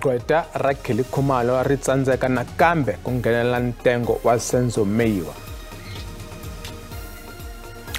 Gqwetha ra Kelly Khumalo ri tsandzeka nakambe ku nghenela ntengo wa senzo Meyiwa.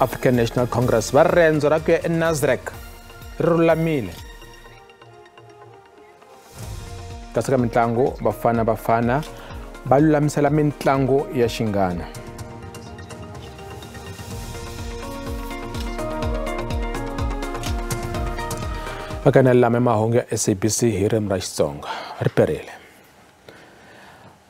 African National Congress va rendzo ra ku ya eNasrec ri lulamile. Kasi ka mitlangu Bafana Bafana va lulamisela mitlangu ya xingana. Vakanela Mahungu ya SABC hi ririmi ra Xitsonga ri perile.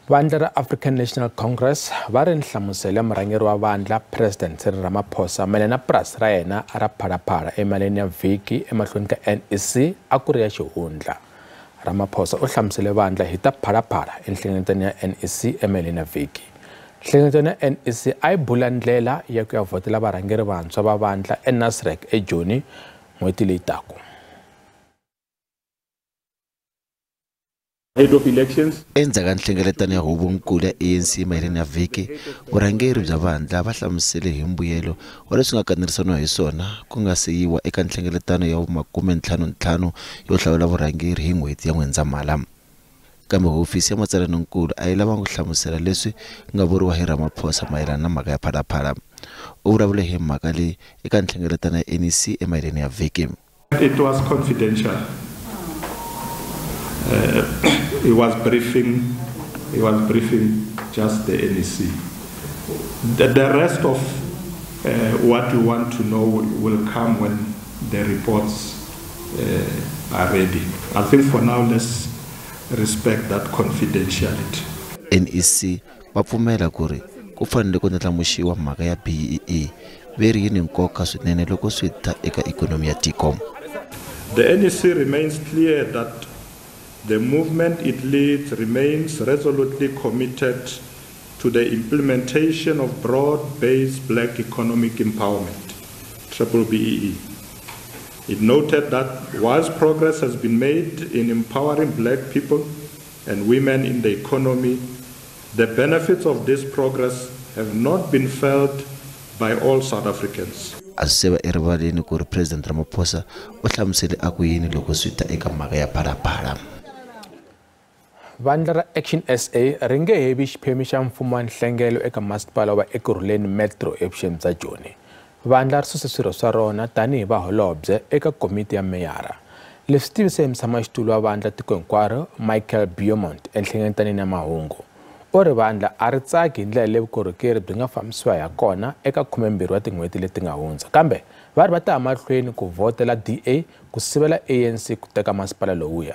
Vandla ra African National Congress va ri nhlamuselo ya murhangeri wa vandla President Ramaphosa mayelana na Prasa ra yena ra Phalaphala emaleni ya vhiki emahlweni ka NEC a ku ri ya xihundla. Ramaphosa u hlamusele vandla hi ta Phalaphala enhlengeletweni ya NEC emaleni ya vhiki. Nhlengeletweni ya NEC a yi bula ndlela ya ku ya vhotela varhangeri vantshwa va vandla eNasrec eJoni n'hweti leyi taka. Endzhaku ka nhlengeletano ya huvonkulu ya ANC mayelana na vhiki, vurhangeri bya vandla va hlamusele hi mbuyelo wa leswi nga kanerisaniwa hi swona ku nga se yiwa eka nhlengeletano ya 55 yo hlawula vurhangeri hi n'hweti ya N'wendzamhala. Kambe hofisi ya matsalaninkulu a yi lavanga ku hlamusela leswi nga vuriwa hi Ramaphosa mayelana na mhaka ya Phalaphala. U vulavule hi mhaka leyi eka nhlengeletano ya NEC emayelana ya vhiki. It was confidential. He was briefing just the NEC. The rest of what you want to know will come when the reports are ready. I think for now, let's respect that confidentiality. NEC va pfumela ku ri ku fanele ku ndlandlamuxiwa mhaka ya BEE veri yi ni nkoka swinene loko swi ta eka ikonomi ya tiko. The NEC remains clear that the movement it leads remains resolutely committed to the implementation of broad-based black economic empowerment, BEE. It noted that whilst progress has been made in empowering black people and women in the economy, the benefits of this progress have not been felt by all South Africans. Aseva erivaleni ku ri President Ramaphosa u hlamusele a ku yini loko swi ta eka mhaka ya Phalaphala. Vandla ra ActionSA ri nge hevi xiphemu xa mfumo wa nhlengelo eka masipala wa Ekurhuleni metro evuxeni bya Joni. Vandla ri suse swirho swa rona tanihi vaholobye eka komiti ya meyara. Leswi tivise hi mutshamaxitulu wa vandla tiko hinkwaro Michael Beaumont enhlengeletanini ya Mahungu. U ri vandla a ri tsaki hi ndlela leyi vukorhokeri byi nga fambisiwa ha kona eka 12 wa tin'hweti leti nga hundza. Kambe va ri va ta ya mahlweni ku vhotela DA ku sivela ANC ku teka masipala lowuya.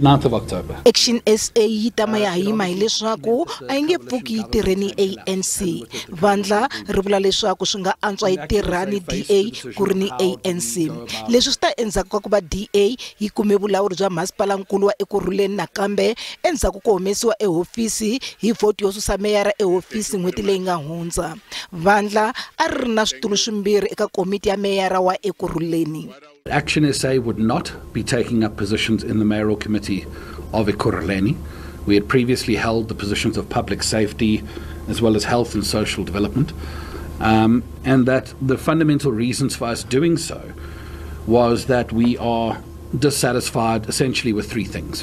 9th of October. ActionSA yi tamaya hima hileswaku a yi nge pfuki yi tirheni ANC. Vandla ri vula leswaku swi nga antswa yi tirhani DA ku ri ni ANC. Leswi swi ta endzhaku ka ku va DA yi kume vulawuri bya masipalankulu wa Ekurhuleni nakambe endzhaku ko humesiwa ehofisi hi vhoti yo susa meyara ehofisi n'hweti leyi nga hundza. Vandla a ri ri na switulu swimbirhi eka komiti ya meyara wa Ekurhuleni. ActionSA would not be taking up positions in the mayoral committee of Ekurhuleni. We had previously held the positions of public safety as well as health and social development, and that the fundamental reasons for us doing so was that we are dissatisfied essentially with three things.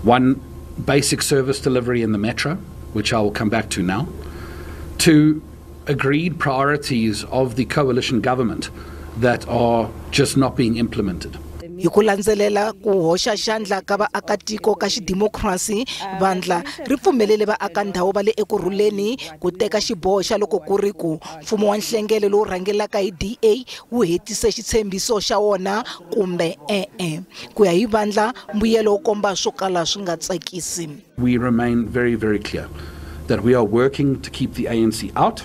One, basic service delivery in the metro, which I will come back to now. Two, agreed priorities of the coalition government that are just not being implemented. Hi ku landzelela ku hoxa xandla ka vaakatiko ka xidemokirasi, vandla ri pfumelele vaaka ndhawu va le Ekurhuleni ku teka xiboho xa loko ku ri ku mfumo wa nhlengelo lowu rhangelaka hi DA wu hetise xitshembiso xa wona kumbe ku ya hi vandla mbuyelo wo komba swo kala swi nga tsakisi. We remain very, very clear that we are working to keep the ANC out,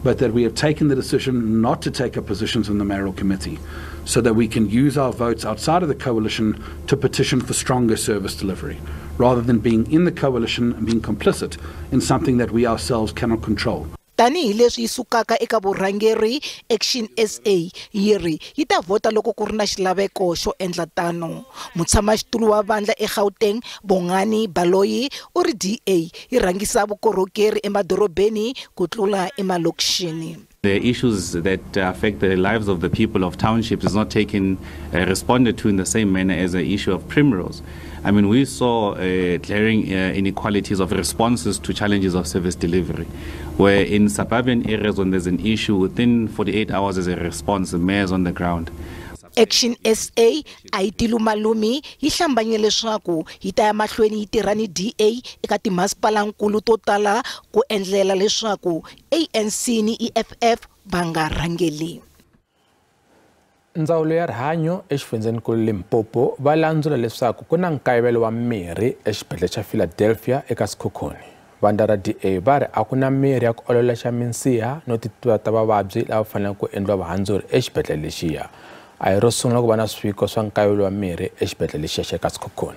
but that we have taken the decision not to take up positions in the mayoral committee so that we can use our votes outside of the coalition to petition for stronger service delivery, rather than being in the coalition and being complicit in something that we ourselves cannot control. Tanihi leswi yi sukaka eka vurhangeri, ActionSA yi ri yi ta vhota loko ku ri na xilaveko xo endla tano. Mutshamaxitulu wa vandla eGauteng Bongani Baloyi u ri DA yi rhangisa vukorhokeri emadorobeni ku tlula emalokixini. The issues that affect the lives of the people of townships is not responded to in the same manner as the issue of primrose. I mean, we saw glaring inequalities of responses to challenges of service delivery, where in suburban areas when there's an issue, within 48 hours there's a response, the mayor's on the ground. ActionSA a yi tilumalumi yi hlambanye leswaku yi ta ya mahlweni yi tirha ni DA eka timasipalankulu to tala ku endlela leswaku ANC ni EFF va nga rhangeli. Ndzawulo ya rihanyu exifundzeninkulu Limpopo va landzula leswaku ku na nkayivelo wa mirhi exibedhlele xa Philadelphia eka Sekhukhune. Vandla ra DA va ri a ku na mirhi ya ku ololoxa minsiha no titwa ta vavabyi lava faneleke ku endliwa vuhandzuri exibedhlele lexiya. A hi ro sungula ku va na swifiko swa nkayivelo wa mirhi exibedhlele lexiya xa ka Sekhukhune.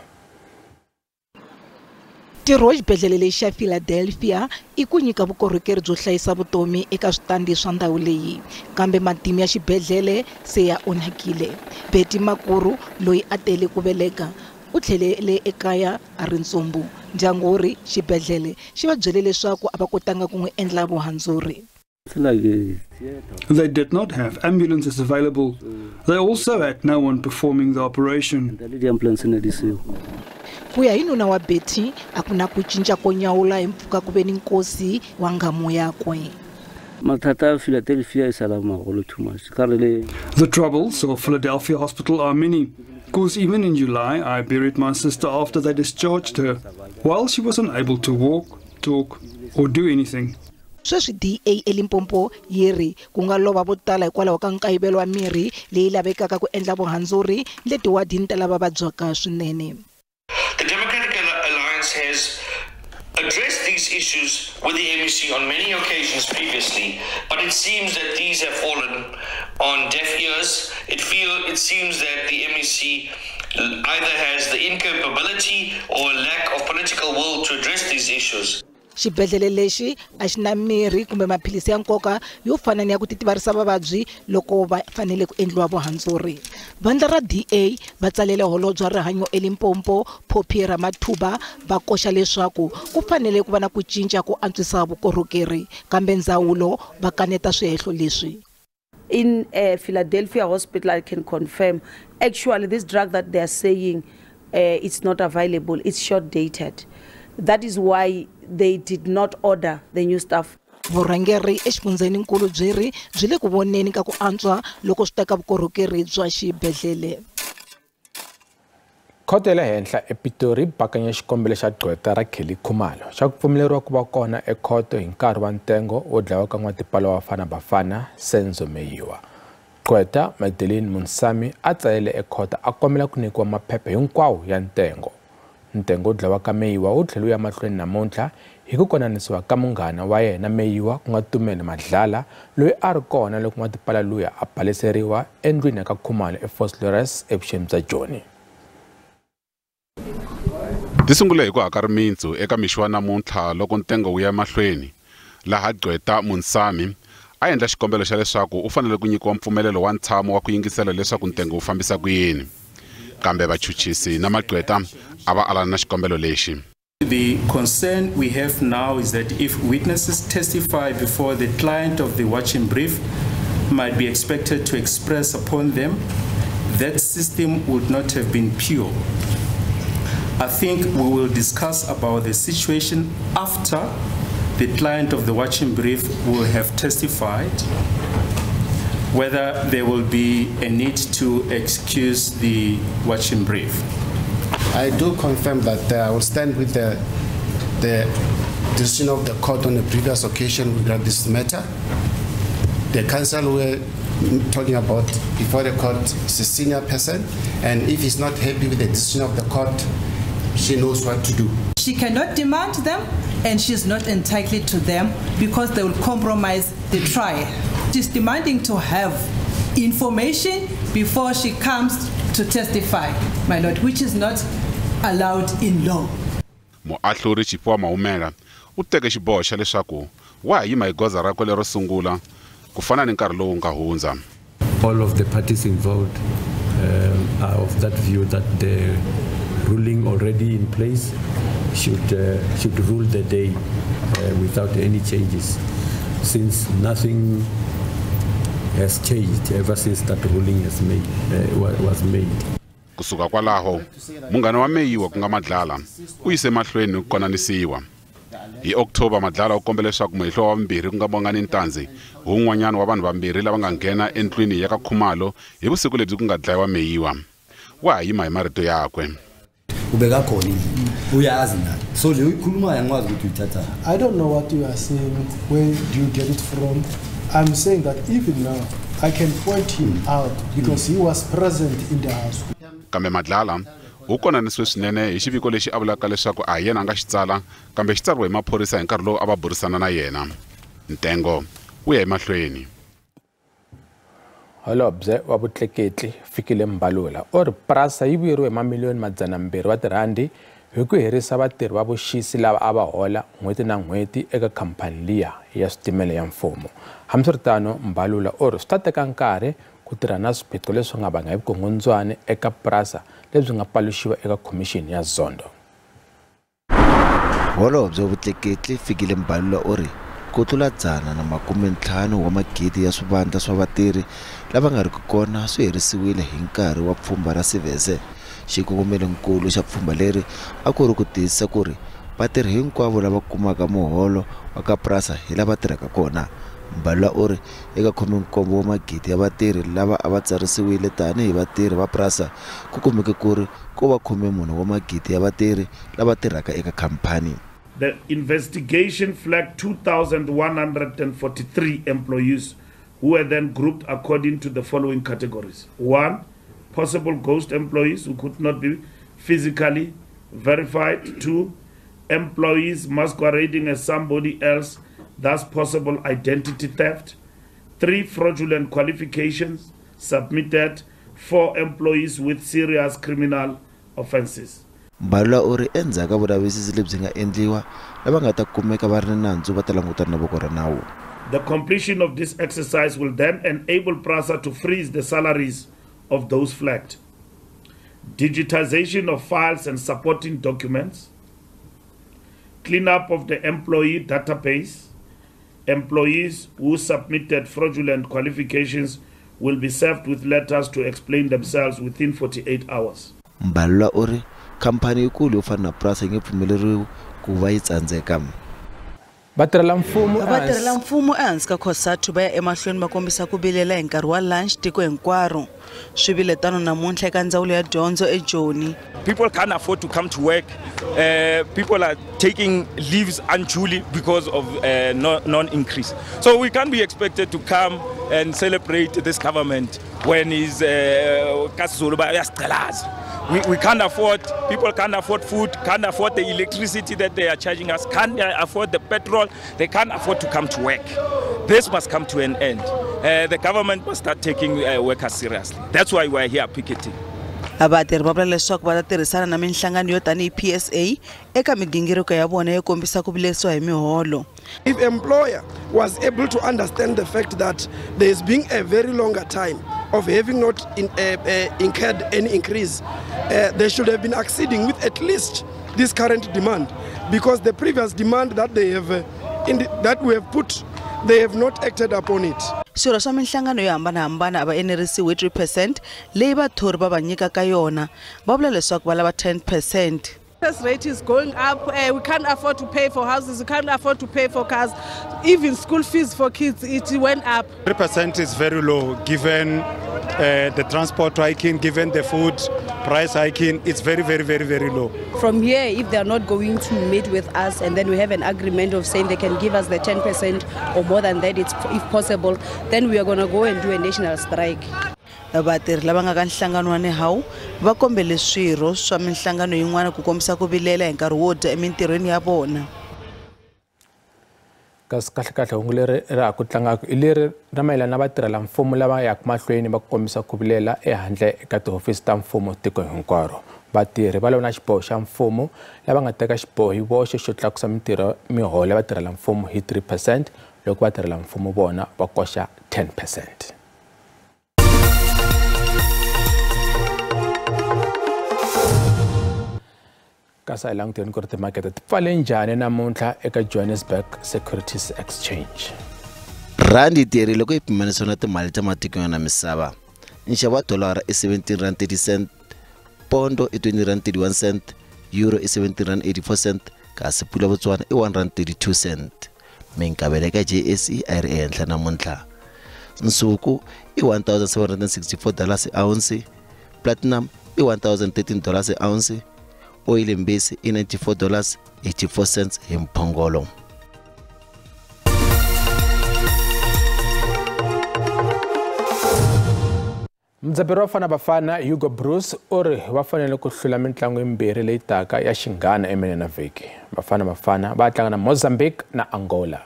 Ntirho wa xibedhlele lexi xa Philadelphia i ku nyika vukorhokeri byo hlayisa vutomi eka switandi swa ndhawu leyi, kambe matimu ya xibedhlele se ya onhakile. Betty Makuru loyi a tele ku veleka u tlhelele ekaya a ri ntsumbu. Ndyangu wu ri xibedhlele xi va byele leswaku a va kotanga ku n'wi endla vuhandzuri. They did not have ambulances available. They also had no one performing the operation. Ku ya hi nuna wa Betty a ku na ku cinca ko nyawula hi mpfhuka ku ve ni nkosi wa ngamu yakwe. The troubles of Philadelphia Hospital are many, because even in July I buried my sister after they discharged her, while she was unable to walk, talk or do anything. Sweswi DA eLimpopo yi ri ku nga lova vo tala hikwalaho ka nkayivelo wa mirhi leyi lavekaka ku endla vuhandzuri leti wadini ta lava vabyaka swinene. The Democratic Alliance has addressed these issues with the MEC on many occasions previously, but it seems that these have fallen on deaf ears. It seems that the MEC either has the incapability or lack of political will to address these issues. Xibedhlele lexi a xi na mirhi kumbe maphilisi ya nkoka yo fana ni ya ku titivarisa vavabyi loko va fanele ku endliwa vuhandzuri. Vandla ra DA va tsalele holobye wa rihanyu eLimpopo Phophi Ramathuba va koxa leswaku ku fanele ku va na ku cinca ku antswisa vukorhokeri, kambe ndzawulo va kaneta swihehlo leswi. In Philadelphia Hospital, I can confirm, actually this drug that they are saying it's not available, it's short-dated. That is why they did not order the new stuff. Vurhangeri exifundzeninkulu byi le ku voneni ka ku antswa loko swi teka vukorhokeri bya xibedhlele. Khoto ya le henhla ePitori bakanya xikombelo xa Gqwetha ra Kelly Khumalo xa ku pfumeleriwa ku va kona ekhoto hi nkarhi wa ntengo wo dlawa ka n'watipala wa Bafana Bafana Senzo Meyiwa. Gqwetha Magdalene Munsami a tsalele ekhoto a kombela ku nyikiwa maphepha hinkwawo ya ntengo. Ntengo wo dlawa ka Meyiwa wu tlhela wu ya mahlweni namuntlha hi ku konanisiwa ka munghana wa yena Meyiwa ku nga Tumeni Madlala loyi a ri kona loko n'watipala luya a baleseriwa endlwini ya ka Khumalo eFosloras evuxeni bya Joni. Ti sungule hi ku haka rimitsu eka mixiwa namuntlha loko ntengo wu ya mahlweni, laha Gqwetha Munsami a endla xikombelo xa leswaku u fanele ku nyikiwa mpfumelelo wa ntshamo wa ku yingisela leswaku ntengo wu fambisa ku yini, kambe vachuchisi na magqwetha a va alana na xikombelo lexi. The concern we have now is that if witnesses testify before the client of the watching brief might be expected to express upon them, that system would not have been pure. I think we will discuss about the situation after the client of the watching brief will have testified, whether there will be a need to excuse the watching brief. I do confirm that I will stand with the decision of the court on the previous occasion regarding this matter. The counsel we're talking about before the court is a senior person, and if he's not happy with the decision of the court, she knows what to do. She cannot demand them, and she's not entitled to them because they will compromise the trial. She's demanding to have information before she comes to testify, my lord, which is not allowed in law. Muahluri Chipoa Maumela u teke xiboho xa leswaku wa ha yima hi goza rakwe lero sungula ku fana ni nkarhi lowu nga hundza. All of the parties involved are of that view that the ruling already in place should rule the day without any changes. since nothing has changed ever since that ruling was made. Kusuka kwalaho munghana wa Meyiwa ku nga Madlala u yise mahlweni ku konanisiwa. Hi October Madlala u kombela leswaku muhehlo wa vumbirhi ku nga Bongani Ntanzi un'wanyana wa vanhu vambirhi lava nga nghena endlwini ya ka Khumalo hi vusiku lebyi ku nga dlayiwa Meyiwa. Wa yima hi marito yakwe. Ubeka khona uyazi na so le ukhuluma yangwazi ukuthi uthatha. I don't know what you are saying, where do you get it from? I'm saying that even now I can point him out because he was present in the house. Kambe Madlala u konanisiwe swinene hi xiviko lexi a vulaka leswaku a yena nga xi tsala kambe xi tsariwe hi maphorisa hi nkarhi lowu a va burisana na yena. Ntengo u ya emahlweni. Holobye wa vutleketli Fikile Mbalula or Prasa yi vuyeriwe hi mamiliyoni R200 wa tirhandi hi ku herisa vatirhi va vuxisi lava a va hola n'hweti na n'hweti eka khampani liya ya switimela ya mfumo. Hambiswiritano Mbalula or swi ta teka nkarhi ku tirha na swiphiqo leswi nga vanga hi vukungundzwana eka Prasa lebyi nga paluxiwa eka khomixini ya Zondo. Holobye wa vutleketli Fikile Mbalula u ri ku tlula 150 wa magidi ya swivandla swa vatirhi lava nga riki kona swi herisiwile hi nkarhi wa pfhumba ra Sivese. Xikokomelonkulu xa pfhumba leri a ku ri ku tiyisisa ku ri vatirhi hinkwavo lava kumaka muholo wa ka Prasa hi lava tirhaka kona. Mbalula u ri eka 17 wa magidi ya vatirhi lava a va tsarisiwile tanihi vatirhi va Prasa ku kumeke ku ri ku va 14 wa magidi ya vatirhi lava tirhaka eka khampani. The investigation flagged 2,143 employees who were then grouped according to the following categories. 1. Possible ghost employees who could not be physically verified. 2. Employees masquerading as somebody else, thus possible identity theft. 3. Fraudulent qualifications submitted. 4. Employees with serious criminal offenses. Mbalula u ri endzhaku vulavisisi lebyi nga endliwa lava nga ta kumeka va ri nandzu va ta langutana na voko ra nawu. The completion of this exercise will then enable Prasa to freeze the salaries of those flagged. Digitization of files and supporting documents. Cleanup of the employee database. Employees who submitted fraudulent qualifications will be served with letters to explain themselves within 48 hours. Mbalula u ri khampani yikulu yo fana na Prasa yi nge pfumeleriwi ku va yi tsandzeka. Vatirhela mfumo ehansi ka Khosatu va ya emahlweni va kombisa ku vilela hi nkarhi wa lunch tiko hinkwaro. Swi vile tano namuntlha eka Ndzawulo ya Dyondzo eJoni. People can't afford to come to work. People are taking leaves unduly because of non-increase. So we can't be expected to come and celebrate this government when is we can't afford, people can't afford food, can't afford the electricity that they are charging us, can't afford the petrol, they can't afford to come to work. This must come to an end. The government must start taking workers seriously. That's why we're here picketing. Vatirhi va vula leswaku va ta tirhisana na minhlangano yo tanihi PSA eka migingiriko ya vona yo kombisa ku vilesiwa hi miholo. If employer was able to understand the fact that there is being a very longer time of having not incurred any increase, they should have been acceding with at least this current demand, because the previous demand that they have that we have put, they have not acted upon it. Swirho swa minhlangano yo hambanahambana a va enerisiwi 3% leyi vathori va va nyikaka yona. Va vula leswaku va lava 10%. Interest rate is going up. We can't afford to pay for houses. We can't afford to pay for cars. Even school fees for kids, it went up. 3% is very low given the transport hiking, given the food price hiking. It's very low. From here, if they are not going to meet with us and then we have an agreement of saying they can give us the 10% or more than that, if possible, then we are going to go and do a national strike. Vatirhi lava nga ka nhlangano wa Nehawu va kombele swirho swa minhlangano yin'wana ku kombisa ku vilela hi nkarhi wo dya emintirhweni ya vona. Kasi kahle hungu leri ra ku tlangaka i leri ra mayelana na vatirhela mfumo lava yaka mahlweni va kombisa ku vilela ehandle eka tihofisi ta mfumo tiko hinkwaro. Vatirhi va lava na xiboho xa mfumo lava nga teka xiboho hi voxe xo tlakusa miholo ya vatirhela mfumo hi 3% loko vatirhela mfumo vona va koxa 10%. Kasi ay languteni ku ri timakete ti pfale njhani namuntlha eka Johannesburg Securities Exchange. Randi yi tiyerile ku yi pimanisiwa na timali ta matiko ya na misava. Nxavo wa dolara i 17.30 pondo i 20.31 euro i 17.84 kasi pula Botswana i 1.32 Minkayivelo ka JSE a yi ri ehenhla namuntlha. Nsuku i $1,764 a ounce, platinum i $1,013 a ounce, oil mbisi i $94.84 hi mphongolo. Mudzaberi wa Bafana Bafana Hugo Bruce uri va fanele ku hlula mitlangu yimbirhi leyi taka ya xinghana eminene na vhiki. Bafana Bafana va tlanga na Mozambique na Angola.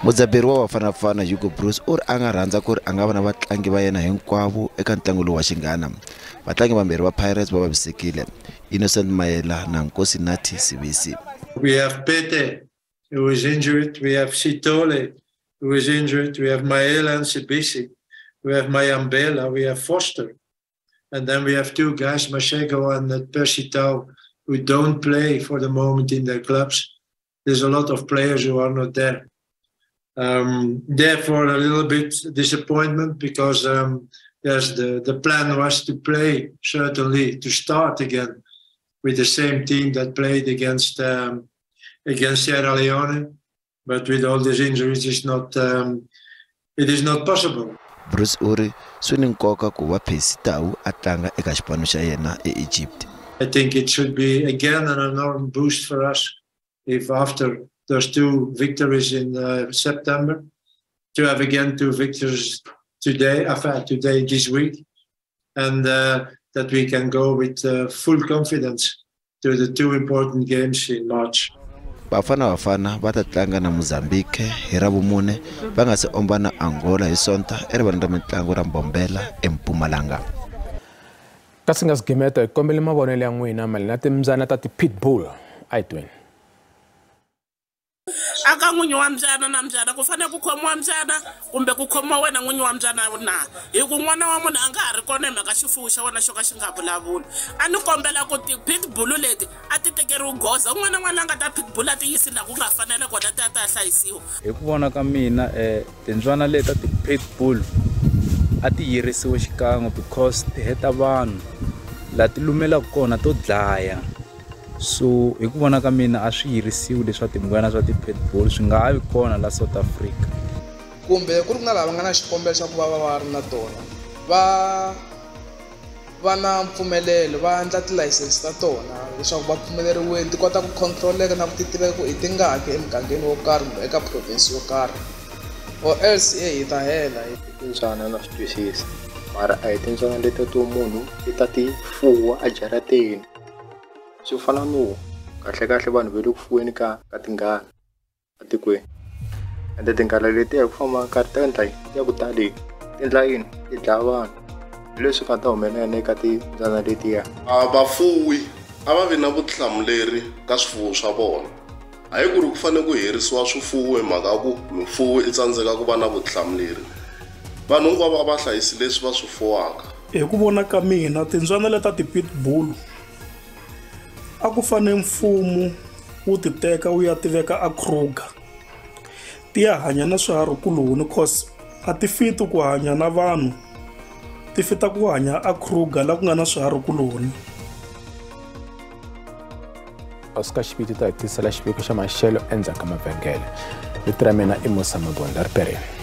Mudzaberi wa Bafana Bafana Hugo Bruce uri a nga rhandza ku ri a nga va na vatlangi va yena hinkwavo eka ntlangu lowu wa xinghana. Vatlangi vambirhi va Pirates va vavisekile, Innocent Mayela na Nkosi Nathi Sibisi. We have Pete, who is injured. We have Sitole, who is injured. We have Mayela and Sibisi. We have Mayambela, we have Foster. And then we have two guys, Mashego and Persitao, who don't play for the moment in their clubs. There's a lot of players who are not there. Therefore, a little bit disappointment because yes, the plan was to play, certainly, to start again with the same team that played against Sierra Leone. But with all these injuries, it is not possible. Bruce uri swi ni nkoka ku va Persitao a tlanga eka xipano xa yena eEgypt. I think it should be again an enormous boost for us if after those two victories in September, to have again two victories today, this week, and that we can go with full confidence to the two important games in March. Bafana Bafana va ta tlanga na Mozambique hi Ravumune, va nga se omba na Angola hi Sonta erivaleni ra mitlangu ra Mbombela eMpumalanga. Kasi nga Gqwetha hi kombele mavonelo ya n'wina mali na timbyana ta ti-pitbull a yi tweni. Aka n'winyi wa mbyana na mbyana ku fanele ku khomiwa mbyana kumbe ku khomiwa wena n'winyi wa mbyana na hi ku n'wana wa munhu a nga ha ri kona hi mhaka xifuwo xa wena xo ka xi nga vulavuli. A ni kombela ku ti-pitbull leti a ti tekeriwi goza un'wana na n'wana nga ta pitbull a ti yisi laha ku nga fanele kona ti ta hlayisiwa. Hi ku vona ka mina timbyana leti ta ti-pitbull a ti yirisiwe xikan'we because ti heta vanhu laha ti lumelaka kona to dlaya. So hi ku vona ka mina a swi yirisiwi leswa timbyana swa ti-pitbull swi nga ha vi kona la South Africa. Kumbe ku ri na lava nga na xikombelo xa ku va ri na tona va na mpfumelelo va endla tilayisense ta tona leswaku va pfumeleriwile ti kota ku controleka na ku ti tiveka ku i tingaki emugangeni wo karhi kumbe eka province yo karhi or else hi ta hela. Timbyana na swi twisisa mara a hi timbyana leti to munhu i ta ti fuwa a jarateni. Swi fana no kahle vanhu va le ku fuweni ka tingana atikweni ende tingana leti ya ku famba nkarhi ta endla ti ya ku tali ti endla yini ti dlaya vanhu leswi nga ta humelela eka timbyana letiya. Vafuwi a va vi na vutihlamuleri ka swifuwo swa vona, hayi ku ri ku fanele ku herisiwa swifuwo hi mhaka ku mifuwi i tsandzeka ku va na vutihlamuleri. Vanhu hinkwavo va hlayisi leswi va swi fuwaka. Hi ku vona ka mina timbyana leta ti-pitbull a ku fane mfumo wu ti teka wu ya tiveka a Kruger ti ya hanya na swiharhikuloni cause a ti fiti ku hanya na vanhu, ti fita ku hanya a Kruger la ku nga na swiharhikuloni. Oscar Xipiti ta hi tisela xiviko xa maxelo endzhaku ka mavhengele. Vito ra mina i Musa Mabonda ri perile.